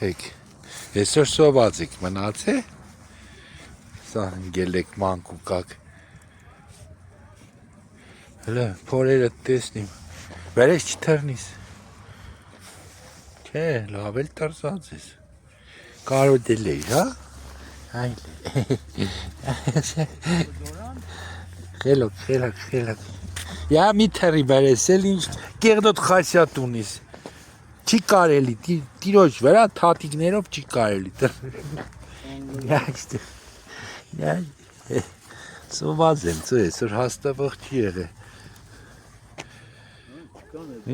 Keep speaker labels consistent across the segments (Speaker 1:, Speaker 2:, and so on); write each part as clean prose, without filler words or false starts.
Speaker 1: Եք, այսօր սոված եք մնաց է, սա ընգել եք մանկուկակ, հլը փորերը տեսնիմ, վերես չթրնիս, չէ, լավ էլ տրզած ես, կարոդել էիր, հա, այլ խելոք, յա մի թրի վերես էլ ինչ կեղդոտ խասյատ ունիս, չի կարելի, տիրոջ վրա թատիկներով չի կարելի, սոված եմ, ծու այսօր հաստավող չի եղե,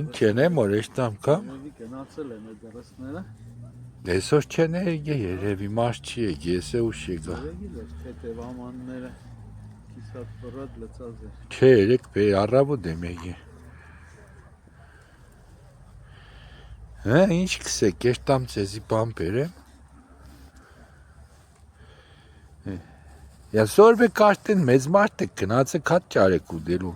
Speaker 1: ինչ են որ էշտամ կամ, այսօր չեն էգե երևի մարդ չի էգի, ես է ուշ եկա, չէ երեք բեր առավոտ եմ էգի, հա, ինչ կսեք, էշտամ ծեզի բան բերեմ, Այսօր եք արդեն մեծ մարդ եք գնացեք հատ ճարեք ուդելու,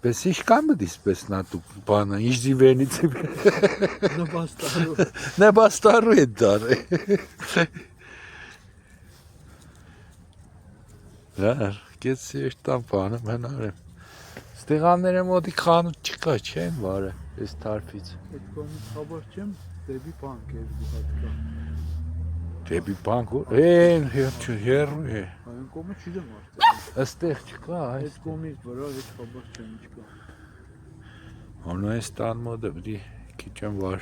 Speaker 1: պես իշկան բդիս պես նատուկ բանը, ինչ զիվերնից է նպաստարու է դար Լար, կեցի էշտան բանը մենար եմ Ստեղանները մոտի խանութ չկա չեն վարը, ես թարվից
Speaker 2: Այդ կոմից խաբար չեմ, դեպի բանք էր բուհատկա
Speaker 1: Դեպի բանք, հերու է
Speaker 2: Այն կոմը չիդեմ արդեն
Speaker 1: Աստեղ չկա,
Speaker 2: Այդ կոմից վրա հետ խաբար չեմ չկա
Speaker 1: Անու այս տան մոդը բդի քիչ եմ վար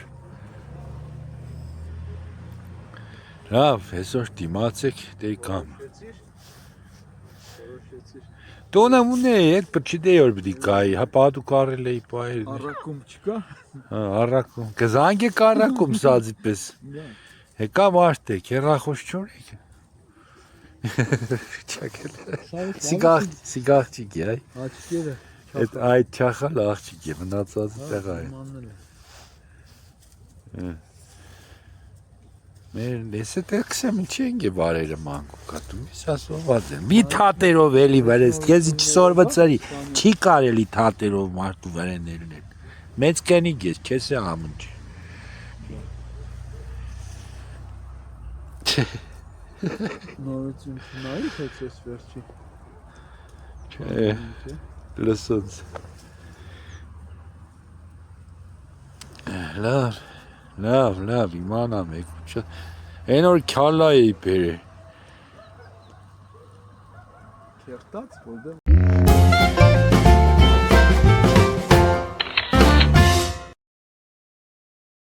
Speaker 1: Լավ, այսօր դիմացեք դեի կամ Տոնը ունե ետ պրչիդե որ բդի կայի, հա պադու կարել էի պայր
Speaker 2: Առակում չկա
Speaker 1: Առակում, կզանգ եք առակում սազի պես Հեկա մարդ եք, հեռախոս չոր եք Սիգաղջիկ է, այ
Speaker 2: Աչկերը
Speaker 1: Այդ չախալ աղջիկ է, մնացածի տեղա է Մեր ես է տեքսեմ ինչի ենք է վարերը մանկուկատում, ես ասոված եմ Մի թատերով էլի վերես, կեզի չսորվծարի, չի կարելի թատերով մարդու վերեներն են Մեծ կենիգ ես, չես է ամնչ
Speaker 2: Նորություն չնայի հեծ ես վերջի
Speaker 1: Չէ, լսոնց Լավ, իմանամ եք Են որ քալա էի բերը
Speaker 2: Քեղտած, որդեմ